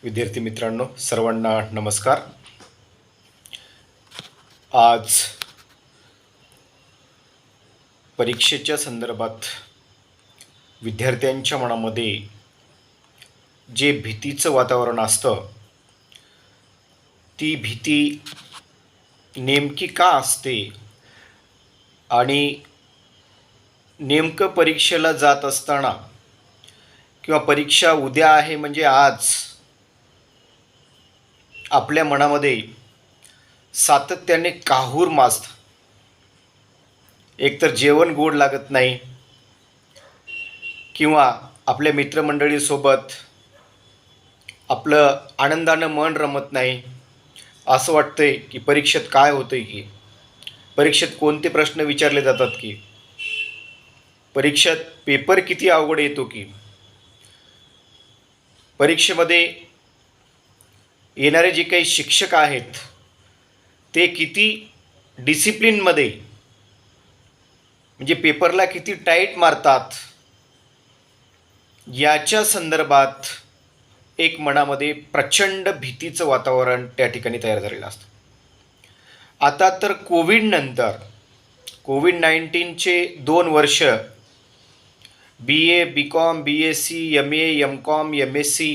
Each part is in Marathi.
विद्यार्थी मित्रांनो, सर्वांना नमस्कार. आज परीक्षेच्या संदर्भात विद्यार्थ्यांच्या मनामध्ये जे भीतीचं वातावरण असतं, ती भीती नेमकी का असते आणि नेमकं परीक्षेला जात असताना किंवा परीक्षा उद्या आहे म्हणजे आज आपल्या मनामध्ये सातत्याने काहूर माजतं. एकतर जेवण गोड लागत नाही किंवा आपल्या मित्रमंडळीसोबत आपलं आनंदानं मन रमत नाही. असं वाटतंय की परीक्षेत काय होतंय, की परीक्षेत कोणते प्रश्न विचारले जातात, की परीक्षेत पेपर किती अवघड येतो, की परीक्षेमध्ये येणारे जे काही शिक्षक आहेत ते किती डिसिप्लिनमध्ये, म्हणजे पेपरला किती टाईट मारतात, याच्या संदर्भात एक मनामध्ये प्रचंड भीतीचं वातावरण त्या ठिकाणी तयार झालेलं असतं. आता तर कोविड-19चे 2 वर्ष BA, BCom, BSc, MA, MCom, MSc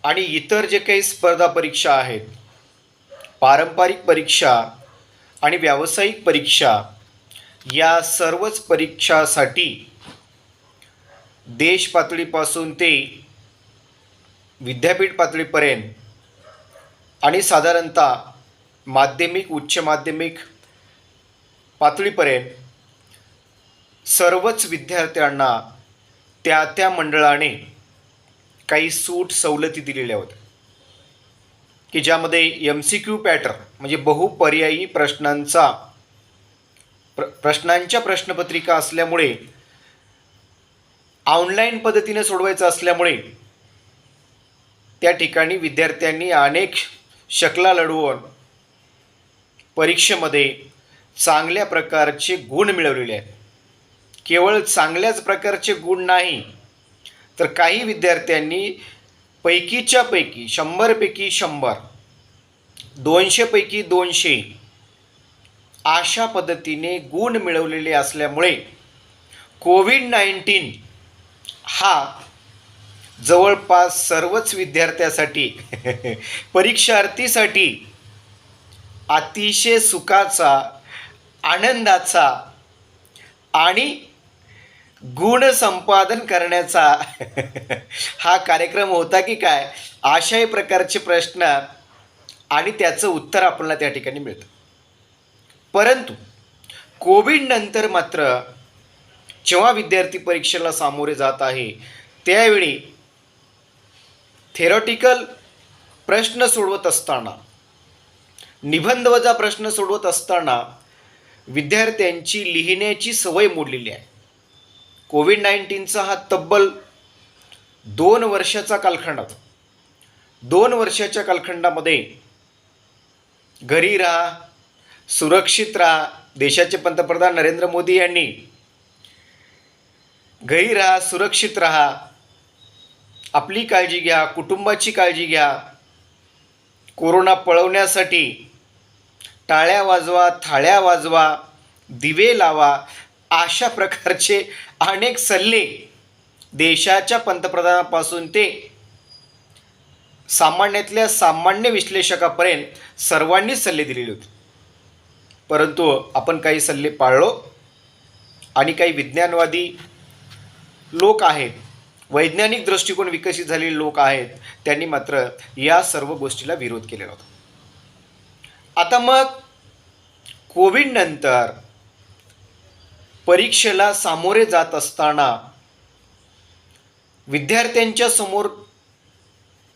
आणि इतर जे काही स्पर्धा परीक्षा आहेत, पारंपरिक परीक्षा आणि व्यावसायिक परीक्षा, या सर्वच परीक्षासाठी देश पातळीपासून ते विद्यापीठ पातळीपर्यंत आणि साधारणतः माध्यमिक, उच्च माध्यमिक पातळीपर्यंत सर्वच विद्यार्थ्यांना त्या मंडळाने काही सूट सवलती दिलेल्या होत्या, की ज्यामध्ये MCQ पॅटर्न म्हणजे बहुपर्यायी प्रश्नांच्या प्रश्नपत्रिका असल्यामुळे, ऑनलाईन पद्धतीने सोडवायचं असल्यामुळे त्या ठिकाणी विद्यार्थ्यांनी अनेक शकला लढवून परीक्षेमध्ये चांगल्या प्रकारचे गुण मिळवलेले आहेत. केवळ चांगल्याच प्रकारचे गुण नाही, तर काही विद्यार्थ्यांनी पैकीच्या पैकी 100पैकी 100, 200पैकी 200 अशा पद्धतीने गुण मिळवलेले असल्यामुळे कोविड-19 हा जवळपास सर्वच विद्यार्थ्यासाठी परीक्षार्थीसाठी अतिशय सुखाचा, आनंदाचा आणि गुण संपादन करण्याचा हा कार्यक्रम होता की काय, अशाही प्रकारचे प्रश्न आणि त्याचं उत्तर आपल्याला त्या ठिकाणी मिळतं. परंतु कोविडनंतर मात्र जेव्हा विद्यार्थी परीक्षेला सामोरे जात आहे, त्यावेळी थेरॉटिकल प्रश्न सोडवत असताना, निबंधवजा प्रश्न सोडवत असताना विद्यार्थ्यांची लिहिण्याची सवय मोडलेली आहे. कोविड-19चा हा तब्बल 2 वर्षाचा कालखंड होता. 2 वर्षाच्या कालखंडामध्ये घरी राहा, सुरक्षित राहा. देशाचे पंतप्रधान नरेंद्र मोदी यांनी घरी राहा, सुरक्षित राहा, आपली काळजी घ्या, कुटुंबाची काळजी घ्या, कोरोना पळवण्यासाठी टाळ्या वाजवा, थाळ्या वाजवा, दिवे लावा, अशा प्रकारचे अनेक सल्ले देशाच्या पंतप्रधानापासून ते सामान्यातल्या सामान्य विश्लेषकापर्यंत सर्वांनी सल्ले दिलेले होते. परंतु आपण काही सल्ले पाळलो आणि काही विज्ञानवादी लोक आहेत, वैज्ञानिक दृष्टिकोन विकसित झालेले लोक आहेत, त्यांनी मात्र या सर्व गोष्टीला विरोध केलेला होता. आता मग कोविडनंतर परीक्षेला सामोरे जात असताना विद्यार्थ्यांच्या समोर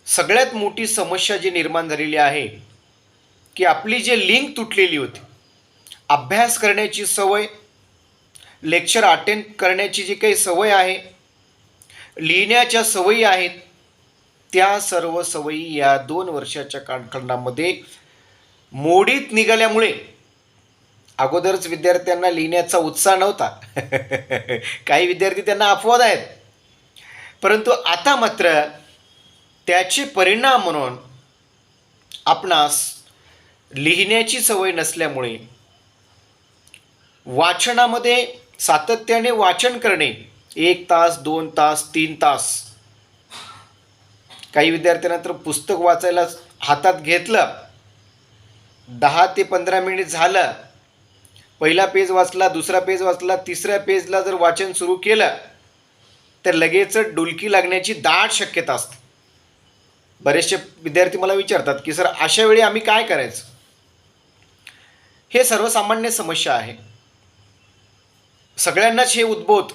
सगळ्यात मोठी समस्या जी निर्माण झालेली आहे, की आपली जी लिंक तुटलेली होती, अभ्यास करण्याची सवय, लेक्चर अटेंड करण्याची जी काही सवय आहे, लिहिण्याच्या सवयी आहेत, त्या सर्व सवयी या 2 वर्षाच्या कालखंडामध्ये मोडीत निघाल्यामुळे अगोदरच विद्यार्थ्यांना लिहिण्याचा उत्साह नव्हता. काही विद्यार्थी त्यांना अपवाद आहेत, परंतु आता मात्र त्याचे परिणाम म्हणून आपणास लिहिण्याची सवय नसल्यामुळे वाचनामध्ये सातत्याने वाचन करणे 1 तास 2 तास 3 तास, काही विद्यार्थ्यांना तर पुस्तक वाचायला हातात घेतलं 10 ते 15 मिनिट झालं, पहिला पेज वाचला, दुसरा पेज वाचला, तिसऱ्या पेजला जर वाचन सुरू केलं तर लगेच डुलकी लागण्याची दाट शक्यता असते. बरेचसे विद्यार्थी मला विचारतात की सर अशा वेळी आम्ही काय करायचं. हे सर्वसामान्य समस्या आहे, सगळ्यांनाच हे उद्भवत.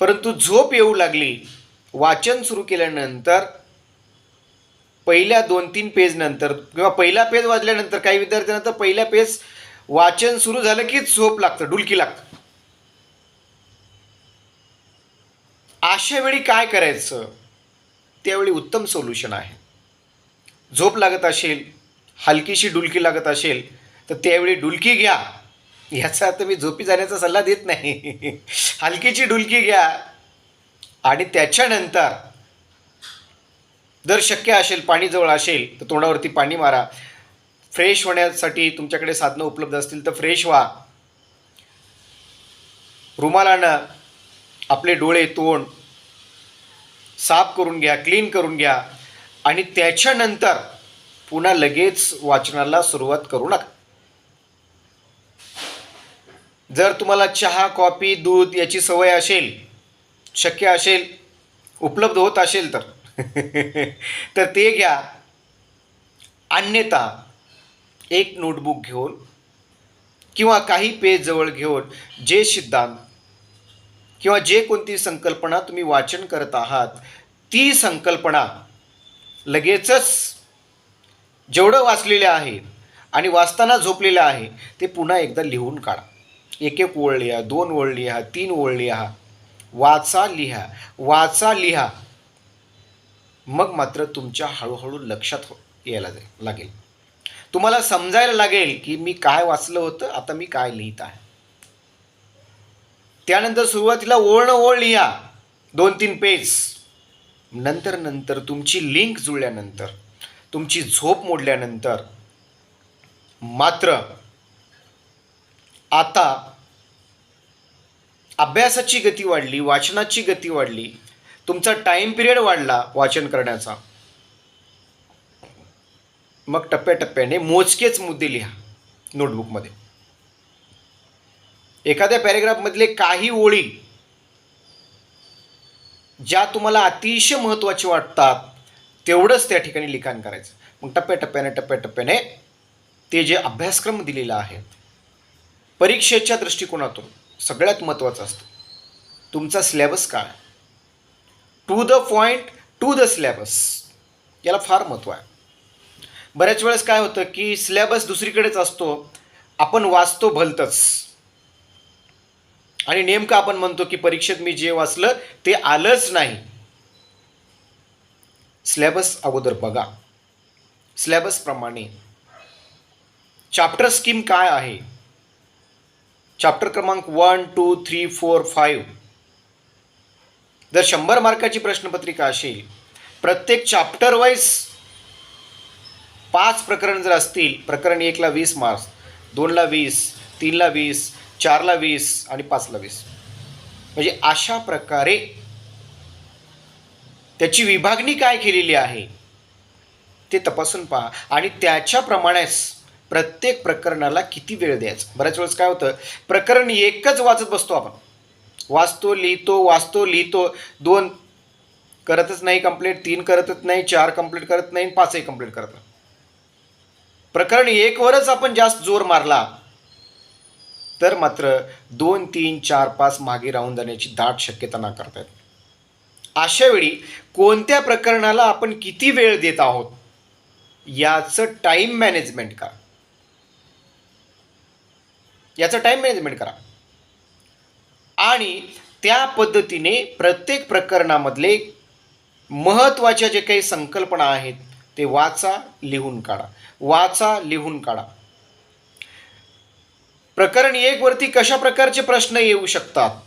परंतु झोप येऊ लागली, वाचन सुरू केल्यानंतर पहिल्या 2-3 पेज नंतर किंवा पहिला पेज वाचल्यानंतर काही विद्यार्थ्यांना तर पहिल्या पेज वाचन सुरू झालं की झोप लागतं, डुलकी लागतं. अशा वेळी काय करायचं, त्यावेळी उत्तम सोल्युशन आहे. झोप लागत असेल, हलकीशी डुलकी लागत असेल तर त्यावेळी डुलकी घ्या. याचा अर्थ मी झोपी जाण्याचा सल्ला देत नाही. हलकीची डुलकी घ्या आणि त्याच्यानंतर जर शक्य असेल, पाणी जवळ असेल तर तोंडावरती पाणी मारा. फ्रेश होण्यासाठी तुमच्याकडे साधनं उपलब्ध असतील तर फ्रेश व्हा. रुमालानं आपले डोळे तोंड साफ करून घ्या, क्लीन करून घ्या आणि त्याच्यानंतर पुन्हा लगेच वाचनाला सुरुवात करू नका. जर तुम्हाला चहा, कॉफी, दूध याची सवय असेल, शक्य असेल, उपलब्ध होत असेल तर तर ते घ्या. अन्यथा एक नोटबुक घेऊन किंवा काही पेज जवळ घेऊन जे सिद्धांत किंवा जे कोणती संकल्पना तुम्ही वाचन करत आहात ती संकल्पना लगेचच जेवढं वाचलेलं आहे आणि वाचताना झोपलेलं आहे ते पुन्हा एकदा लिहून काढा. 1 ओळ लिहा, 2 ओळ लिहा, 3 ओळ लिहा. वाचा, लिहा, वाचा, लिहा. मग मात्र तुमच्या हळूहळू लक्षात यायला लागेल. तुम्हाला समजायला लागेल की मी काय वाचलं होतं, आता मी काय लिहित आहे. त्यानंतर सुरुवातीला ओळ न ओळ लिहा, 2-3 पेज. नंतर तुमची लिंक जुळल्यानंतर, तुमची झोप मोडल्यानंतर मात्र आता अभ्यासाची गती वाढली, वाचनाची गती वाढली, तुमचा टाईम पिरियड वाढला वाचन करण्याचा. मग टप्प्याटप्प्याने मोजकेच मुद्दे लिहा नोटबुकमध्ये. एखाद्या पॅरेग्राफमधले काही ओळी ज्या तुम्हाला अतिशय महत्त्वाचे वाटतात तेवढंच त्या ठिकाणी लिखाण करायचं. मग टप्प्याटप्प्याने ते जे अभ्यासक्रम दिलेला आहे परीक्षेच्या दृष्टिकोनातून सगळ्यात महत्त्वाचं असतं तुमचा सिलेबस काय, to the point, to the syllabus, याला फार महत्त्व आहे. बऱ्याच वेळेस काय होतं की सिलेबस दुसरीकडेच असतो, आपण वाचतो भलतंच आणि नेमकं आपण म्हणतो की परीक्षेत मी जे वाचलं ते आलंच नाही. सिलेबस अगोदर बघा. सिलेबसप्रमाणे चॅप्टर स्कीम काय आहे, चॅप्टर क्रमांक 1, 2, 3, 4, 5. जर 100 मार्काची प्रश्नपत्रिका असेल, प्रत्येक चॅप्टर वाईज 5 प्रकरण जर असतील, प्रकरण 1ला 20 मार्क्स, 2ला 20, 3ला 20, 4ला 20 आणि 5ला 20. म्हणजे अशा प्रकारे त्याची विभागणी काय केलेली आहे ते तपासून पहा आणि त्याच्याप्रमाणेच प्रत्येक प्रकरणाला किती वेळ द्यायचा. बऱ्याच वेळेस काय होतं, प्रकरण एकच वाचत बसतो आपण, वाचतो लिहितो, 2 करतच नाही कंप्लीट, 3 करतच नाही, 4 कंप्लीट करत नाही, 5ही कंप्लीट करत नाही. प्रकरण 1वरच आपण जास्त जोर मारला तर मात्र 2, 3, 4, 5 मागे राहून जाण्याची दाट शक्यता नाकारता येते. अशा वेळी कोणत्या प्रकरणाला आपण किती वेळ देत आहोत याचं टाईम मॅनेजमेंट करा. आणि त्या पद्धतीने प्रत्येक प्रकरणामधले महत्त्वाच्या जे काही संकल्पना आहेत ते वाचा, लिहून काढा. प्रकरण 1 वरती कशा प्रकारचे प्रश्न येऊ शकतात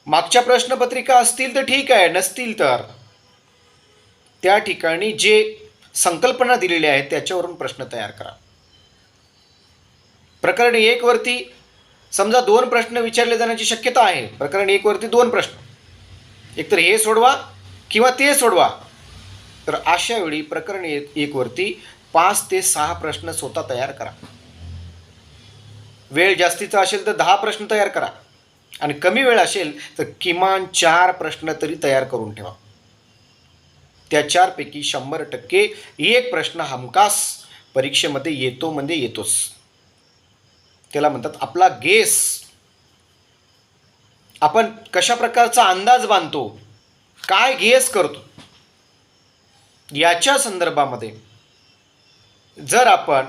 मागच्या प्रश्नपत्रिका असतील तर ठीक आहे, नसतील तर त्या ठिकाणी जे संकल्पना दिलेल्या आहेत त्याच्यावरून प्रश्न तयार करा. प्रकरण 1 वरती समजा 2 प्रश्न विचारले जाण्याची शक्यता आहे. प्रकरण 1 वरती 2 प्रश्न, एकतर हे सोडवा किंवा ते सोडवा. तर अशा वेळी प्रकरण 1 वरती 5 ते 6 प्रश्न स्वतः तयार करा. वेळ जास्तीचा असेल तर 10 प्रश्न तयार करा आणि कमी वेळ असेल तर किमान 4 प्रश्न तरी तयार करून ठेवा. त्या 4 पैकी 100% एक प्रश्न हमखास परीक्षेमध्ये येतो म्हणजे येतोच. त्याला म्हणतात आपला गेस. आपण कशा प्रकारचा अंदाज बांधतो, काय गेस करतो, याच्या संदर्भामध्ये जर आपण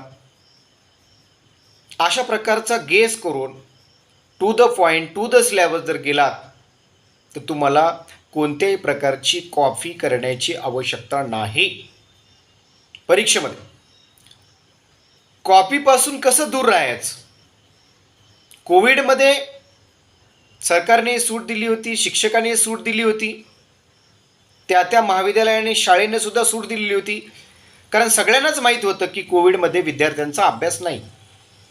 अशा प्रकारचा गेस करून to the point, to the syllabus जर गेलात तर तुम्हाला कोणत्याही प्रकारची कॉपी करण्याची आवश्यकता नाही. परीक्षेमध्ये कॉपीपासून कसं दूर राहायचं? कोविडमध्ये सरकारने सूट दिली होती, शिक्षकाने सूट दिली होती, त्या महाविद्यालयाने, शाळेने सुद्धा सूट दिलेली होती. कारण सगळ्यांनाच माहीत होतं की कोविडमध्ये विद्यार्थ्यांचा अभ्यास नाही.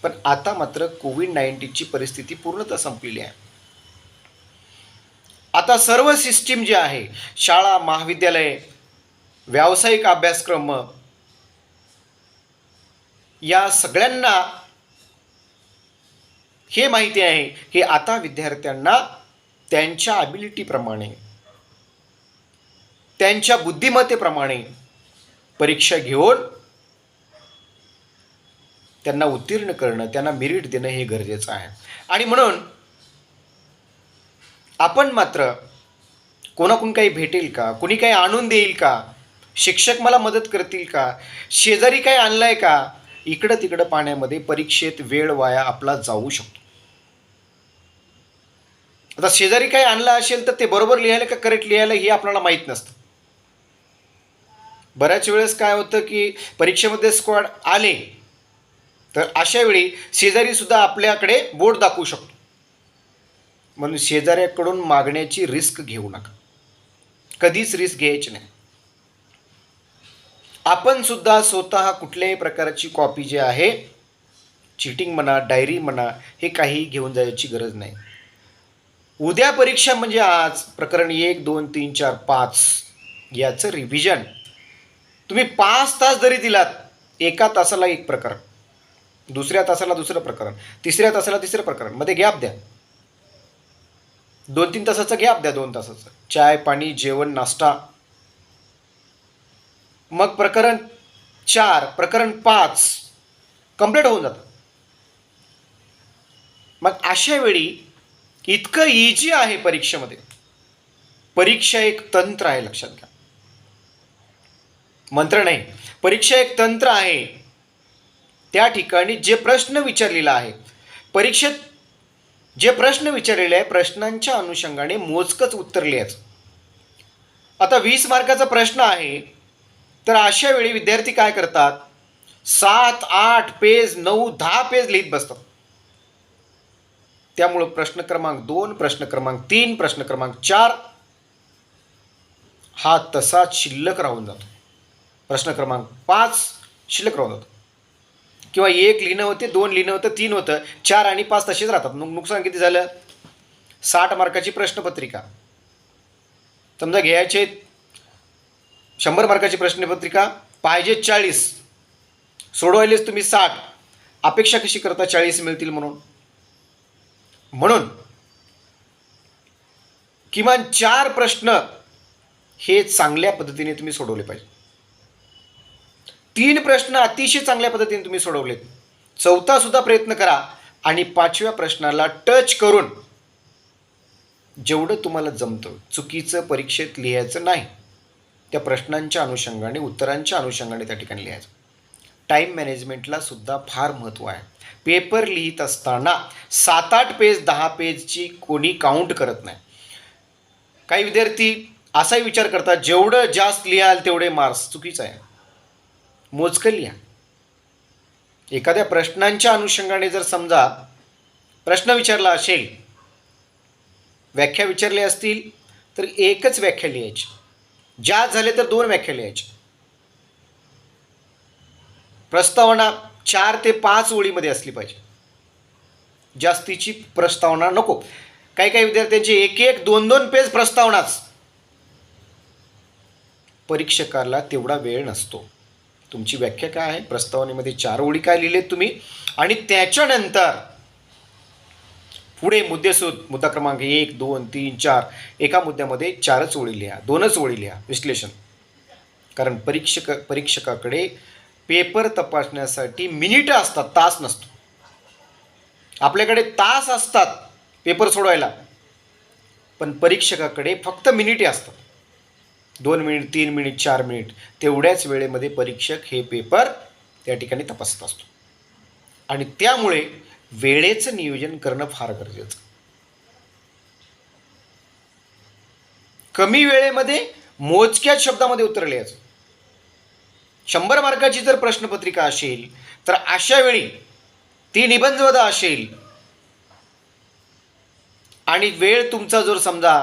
पण आता मात्र कोविड-19ची परिस्थिती पूर्णतः संपलेली आहे. आता सर्व सिस्टीम जी आहे, शाळा, महाविद्यालय, व्यावसायिक अभ्यासक्रम, या सगळ्यांना हे माहिती आहे की आता विद्यार्थ्यांना त्यांच्या ॲबिलिटीप्रमाणे, त्यांच्या बुद्धिमत्तेप्रमाणे परीक्षा घेऊन त्यांना उत्तीर्ण करणं, त्यांना मेरिट देणं हे गरजेचं आहे. आणि म्हणून आपण मात्र कोणाकडून काही भेटेल का, कोणी काही आणून देईल का, शिक्षक मला मदत करतील का, शेजारी काही आणलं आहे का, इकडं तिकडं पाण्यामध्ये परीक्षेत वेळ वाया आपला जाऊ शकतो. आता शेजारी काही आणलं असेल तर ते बरोबर लिहायला का करेक्ट लिहायला हे आपल्याला माहीत नसतं. बऱ्याच वेळेस काय होतं की परीक्षेमध्ये स्क्वॉड आले तर अशा वेळी शेजारीसुद्धा आपल्याकडे बोट दाखवू शकतो. म्हणून शेजाऱ्याकडून मागण्याची रिस्क घेऊ नका, कधीच रिस्क घ्यायची नाही. आपण सुद्धा स्वतः कुठल्याही प्रकारची कॉपी जी आहे, चिटिंग म्हणा, डायरी म्हणा, हे काही घेऊन जायची गरज नाही. उद्या परीक्षा म्हणजे आज प्रकरण 1, 2, 3, 4, 5 याचं रिव्हिजन तुम्ही 5 तास जरी दिलात, एका तासाला एक प्रकरण, दुसऱ्या तासाला दुसरं प्रकरण, तिसऱ्या तासाला तिसरं प्रकरण, मध्ये गॅप द्या, 2-3 तासाचा गॅप द्या, 2 तासाचा चाय पाणी, जेवण, नाश्ता. मग प्रकरण 4, प्रकरण 5 कंप्लीट होऊन जातं. मग अशा वेळी इतकं इझी आहे परीक्षेमध्ये. परीक्षा एक तंत्र आहे, लक्षात घ्या, मंत्र नाही. परीक्षा एक तंत्र आहे. त्या ठिकाणी जे प्रश्न विचारलेला आहे, परीक्षेत जे प्रश्न विचारलेले आहे, प्रश्नांच्या अनुषंगाने मोजकंच उत्तर लिहायचं. आता 20 मार्काचा प्रश्न आहे तर अशा वेळी विद्यार्थी काय करतात, 7, 8 पेज, 9, 10 पेज लिहित बसतात. त्यामुळं प्रश्न क्रमांक 2, प्रश्न क्रमांक 3, प्रश्न क्रमांक 4 हा तसाच शिल्लक राहून जातो. प्रश्न क्रमांक 5 शिल्लक राहून जातो. किंवा 1 लिहिणं होते, 2 लिहिणं होतं, 3 होतं, 4 आणि 5 तसेच राहतात. मग नुकसान किती झालं? 60 मार्काची प्रश्नपत्रिका समजा घ्यायचे, 100 मार्काची प्रश्नपत्रिका पाहिजे 40, सोडवायलेच तुम्ही 60. अपेक्षा कशी करता 40 मिळतील म्हणून? म्हणून किमान 4 प्रश्न हे चांगल्या पद्धतीने तुम्ही सोडवले पाहिजे. 3 प्रश्न अतिशय चांगल्या पद्धतीने तुम्ही सोडवलेत, 4था सुद्धा प्रयत्न करा आणि 5व्या प्रश्नाला टच करून जेवढं तुम्हाला जमतं, चुकीचं परीक्षेत लिहायचं नाही. त्या प्रश्नांच्या अनुषंगाने, उत्तरांच्या अनुषंगाने त्या ठिकाणी लिहायचं. टाईम मॅनेजमेंटला सुद्धा फार महत्त्व आहे. पेपर लिहित असताना 7-8 पेज, 10 पेजची कोणी काउंट करत नाही. काही विद्यार्थी असाही विचार करतात जेवढं जास्त लिहाल तेवढे मार्क्स. चुकीचं आहे. मोजकं लिहा. एखाद्या प्रश्नांच्या अनुषंगाने जर समजा प्रश्न विचारला असेल व्याख्या विचारल्या असतील तर एकच व्याख्या लिहायची, जास्त झाले तर 2 व्याख्या लिहायच्या. प्रस्तावना 4 ते 5 ओळीमध्ये असली पाहिजे, जास्तीची प्रस्तावना नको. काही काही विद्यार्थ्यांची 1-1, 2-2 पेज प्रस्तावनाच. परीक्षकाला तेवढा वेळ नसतो. तुमची व्याख्या काय आहे, प्रस्तावनेमध्ये 4 ओळी काय लिहिलेत तुम्ही, आणि त्याच्यानंतर पुढे मुद्देसूद, मुद्दा क्रमांक 1, 2, 3, 4, एका मुद्द्यामध्ये 4च ओळी लिहा, 2च ओळी लिहा, विश्लेषण. कारण परीक्षकाकडे पेपर तपासण्यासाठी मिनिटं असतात, तास नसतो. आपल्याकडे तास असतात पेपर सोडवायला, पण परीक्षकाकडे फक्त मिनिटे असतात. 2 मिनिट, 3 मिनिट, 4 मिनिट, तेवढ्याच वेळेमध्ये परीक्षक हे पेपर त्या ठिकाणी तपासत असतो. आणि त्यामुळे वेळेचं नियोजन करणं फार गरजेचं. कमी वेळेमध्ये मोजक्याच शब्दामध्ये उत्तर लिहायचं. 100 मार्काची जर प्रश्नपत्रिका असेल तर अशा वेळी ती निबंधवदा असेल आणि वेळ तुमचा जर समजा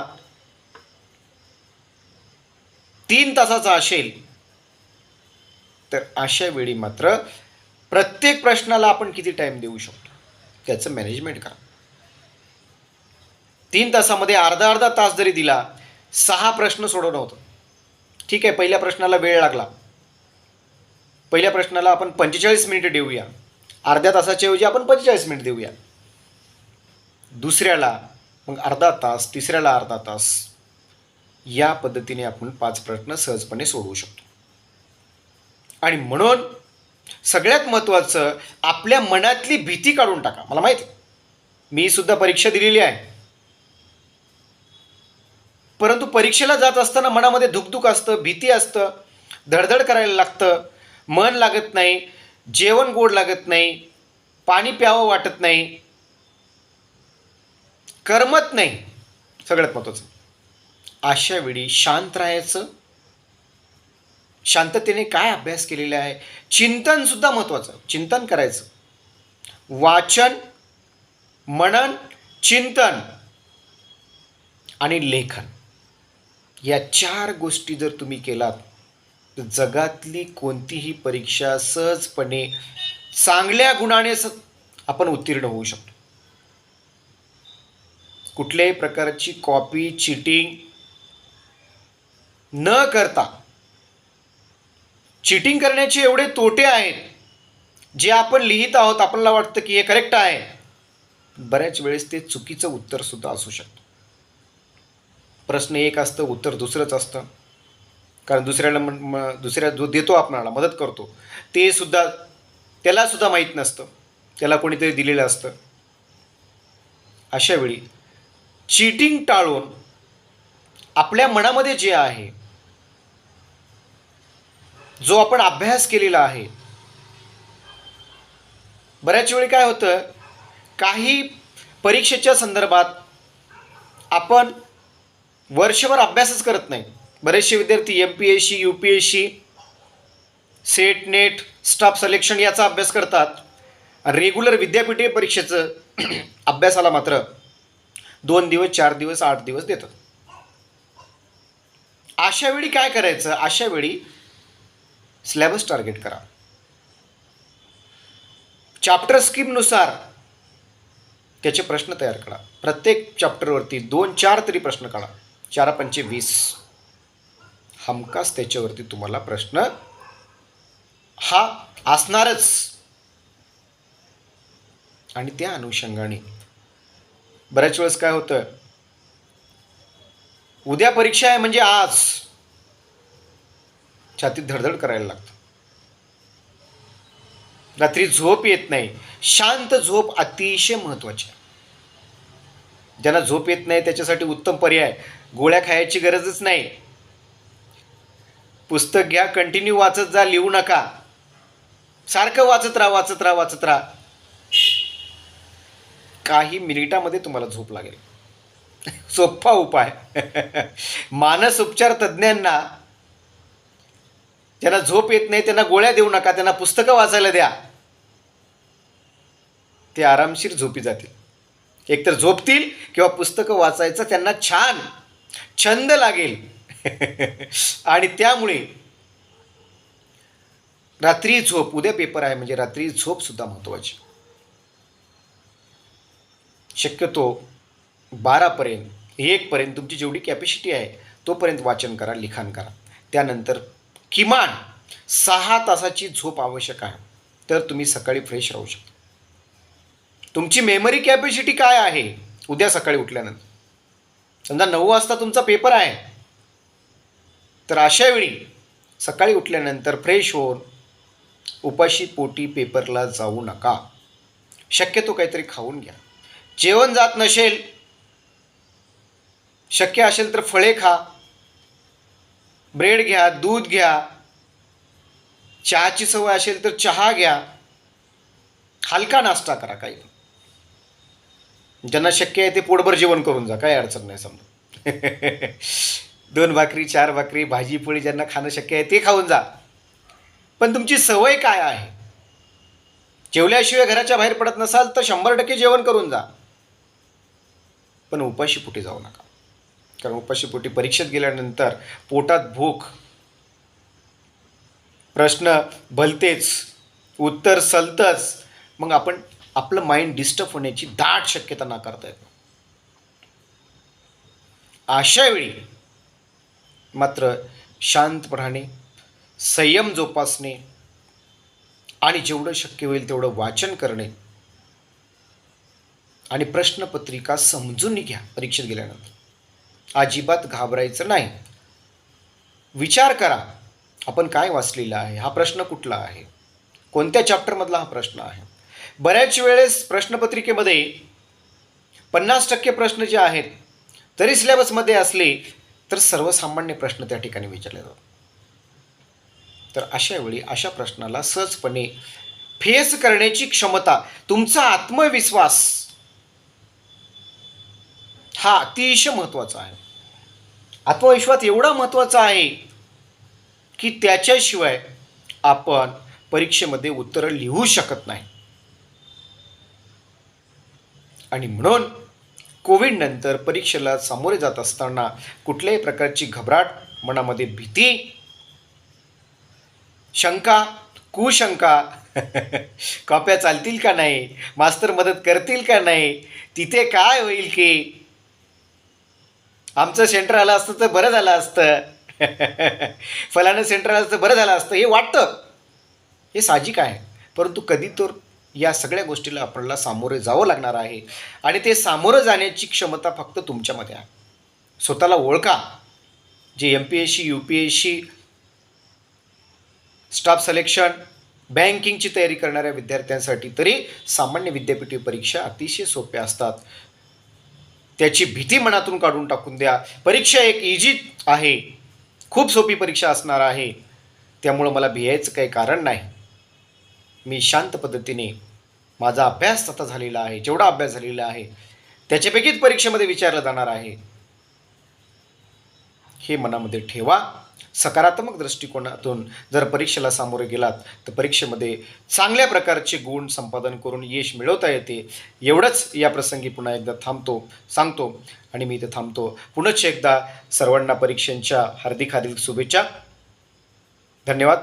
3 तासाचा असेल तर अशा वेळी मात्र प्रत्येक प्रश्नाला आपण किती टाईम देऊ शकतो त्याचं मॅनेजमेंट करा. 3 तासामध्ये अर्धा तास जरी दिला, 6 प्रश्न सोडवणं होतं. ठीक आहे, पहिल्या प्रश्नाला वेळ लागला, पहिल्या प्रश्नाला आपण 45 मिनिटं देऊया, अर्ध्या तासाच्या ऐवजी आपण 45 मिनिट देऊया. दुसऱ्याला मग अर्धा तास, तिसऱ्याला अर्धा तास. या पद्धतीने आपण 5 प्रश्न सहजपणे सोडवू शकतो. आणि म्हणून सगळ्यात महत्त्वाचं, आपल्या मनातली भीती काढून टाका. मला माहिती, मी सुद्धा परीक्षा दिलेली आहे, परंतु परीक्षेला जात असताना मनामध्ये धुकधुक असतं, भीती असतं, धडधड करायला लागतं, मन लागत नाही, जेवण गोड लागत नाही, पाणी प्यावं वाटत नाही, करमत नाही. सगळ्यात महत्त्वाचं, अशा वेळी शांत राहायचं, शांततेने काय अभ्यास केलेला आहे, चिंतनसुद्धा महत्त्वाचं, चिंतन करायचं. वाचन, मनन, चिंतन आणि लेखन, या 4 गोष्टी जर तुम्ही केलात तर जगातली कोणतीही परीक्षा सहजपणे चांगल्या गुणाने आपण उत्तीर्ण होऊ शकतो. कुठल्याही प्रकारची कॉपी, चिटिंग न करता. चिटिंग करण्याचे एवढे तोटे आहेत, जे आपण लिहित आहोत आपल्याला वाटतं की हे करेक्ट आहे, बऱ्याच वेळेस ते चुकीचं उत्तरसुद्धा असू शकतं. प्रश्न एक असतं, उत्तर दुसरंच असतं. कारण दुसऱ्या जो देतो आपणाला, मदत करतो, ते सुद्धा त्यालासुद्धा माहीत नसतं, त्याला कोणीतरी दिलेलं असतं. अशा वेळी चीटिंग टाळून आपल्या मनामध्ये जे आहे, जो आपण अभ्यास केलेला आहे, बऱ्याच वेळी काय होतं, काही परीक्षेच्या संदर्भात आपण वर्षभर अभ्यासच करत नाही. बरेचसे विद्यार्थी MPSC, UPSC, set, net, staff selection याचा अभ्यास करतात, आणि रेग्युलर विद्यापीठीय परीक्षेचं अभ्यासाला मात्र 2 दिवस, 4 दिवस, 8 दिवस देतात. अशा वेळी काय करायचं, अशा वेळी सिलेबस टार्गेट करा. चॅप्टर स्कीमनुसार त्याचे प्रश्न तयार करा. प्रत्येक चॅप्टरवरती 2-4 तरी प्रश्न काढा. 4×5 = 20. हमखास त्याच्यावरती तुम्हाला प्रश्न हा असणारच. आणि त्या अनुषंगाने बऱ्याच वेळेस काय होतं, उद्या परीक्षा आहे म्हणजे आज छातीत धडधड करायला लागतं, रात्री झोप येत नाही. शांत झोप अतिशय महत्त्वाची आहे. ज्यांना झोप येत नाही त्याच्यासाठी उत्तम पर्याय, गोळ्या खायची गरजच नाही. पुस्तक घ्या, कंटिन्यू वाचत जा, लिहू नका, सारखं वाचत राहा. काही मिनिटामध्ये तुम्हाला झोप लागेल. सोपा उपाय. मानस उपचार तज्ज्ञांना, ज्यांना झोप येत नाही त्यांना गोळ्या देऊ नका, त्यांना पुस्तकं वाचायला द्या, ते आरामशीर झोपी जातील. एकतर झोपतील किंवा पुस्तकं वाचायचं त्यांना छान छंद लागेल. आणि त्यामुळे रात्री झोप, उद्या पेपर आहे म्हणजे रात्री झोप सुद्धा महत्त्वाची. शक्यतो 12पर्यंत 1पर्यंत तुमची जेवढी कॅपॅसिटी आहे तोपर्यंत वाचन करा, लिखाण करा. त्यानंतर किमान 6 तासाची झोप आवश्यक आहे, तर तुम्ही सकाळी फ्रेश राहू शकता. तुमची मेमरी कॅपॅसिटी काय आहे उद्या सकाळी उठल्यानंतर? समजा 9 वाजता तुमचा पेपर आहे, तर अशा वेळी सकाळी उठल्यानंतर फ्रेश होऊन उपाशी पोटी पेपरला जाऊ नका. शक्यतो काहीतरी खाऊन घ्या. जेवण जात नसेल, शक्य असेल तर फळे खा, ब्रेड घ्या, दूध घ्या, चहाची सवय असेल तर चहा घ्या, हलका नाश्ता करा. काही ज्यांना शक्य आहे ते पोटभर जेवण करून जा, काही अडचण नाही. समजा 2 भाकरी 4 भाकरी भाजी पोळी ज्यांना खाणं शक्य आहे ते खाऊन जा. पण तुमची सवय काय आहे? जेवल्याशिवाय घराच्या बाहेर पडत नसाल तर 100% जेवण करून जा, पण उपाशी पोटी जाऊ नका. कारण उपाशी पोटी परीक्षेत गेल्यानंतर पोटात भूक, प्रश्न भलतेच, उत्तर सलतच, मग आपण आपलं माइंड डिस्टर्ब होण्याची दाट शक्यता नाकारता येते. अशा वेळी मात्र शांतपणाने संयम जोपासणे आणि जेवढं शक्य होईल तेवढं वाचन करणे आणि प्रश्नपत्रिका समजून घ्या. परीक्षेत गेल्यानंतर अजिबात घाबरायचं नाही. विचार करा, आपण काय वाचलेलं आहे, हा प्रश्न कुठला आहे, कोणत्या चॅप्टरमधला हा प्रश्न आहे. बऱ्याच वेळेस प्रश्नपत्रिकेमध्ये 50% प्रश्न जे आहेत जरी सिलेबसमध्ये असले तर सर्वसामान्य प्रश्न त्या ठिकाणी विचारले जातात. तर अशा वेळी अशा प्रश्नाला सहजपणे फेस करण्याची क्षमता, तुमचा आत्मविश्वास हा अतिशय महत्त्वाचा आहे. आत्मविश्वास एवढा महत्त्वाचा आहे की त्याच्याशिवाय आपण परीक्षेमध्ये उत्तरं लिहू शकत नाही. आणि म्हणून कोविड नंतर परीक्षेला सामोरे जात असताना कुठल्याही प्रकारची घबराट, मनामध्ये भीती, शंका, कुशंका, कॉप्या चालतील का नाही, मास्तर मदत करतील का नाही, तिथे काय होईल की आमचं सेंटर आलं असतं तर बरं झालं असतं, फलानं सेंटर आलं असतं बरं झालं असतं, हे वाटतं. हे साहजिक आहे. परंतु कधी तर या सगळ्या गोष्टीला आपल्याला सामोरे जावं लागणार आहे आणि ते सामोरं जाण्याची क्षमता फक्त तुमच्यामध्ये आहे. स्वतःला ओळखा. जे MPSC UPSC स्टाफ सिलेक्शन, बँकिंगची तयारी करणाऱ्या विद्यार्थ्यांसाठी तरी सामान्य विद्यापीठी परीक्षा अतिशय सोप्या असतात. त्याची भीती मनातून काढून टाकून द्या. परीक्षा एक इझी आहे, खूप सोपी परीक्षा असणार आहे, त्यामुळं मला भियायचं काही कारण नाही. मी शांत पद्धतीने माझा अभ्यास आता झालेला आहे, जेवढा अभ्यास झालेला आहे त्याच्यापैकीच परीक्षेमध्ये विचारलं जाणार आहे, हे मनामध्ये ठेवा. सकारात्मक दृष्टिकोनातून जर परीक्षेला सामोरे गेलात तर परीक्षेमध्ये चांगल्या प्रकारचे गुण संपादन करून यश मिळवता येते. एवढंच या प्रसंगी पुन्हा एकदा सांगतो आणि मी इथे थांबतो. पुनश्च एकदा सर्वांना परीक्षांच्या हार्दिक शुभेच्छा. धन्यवाद.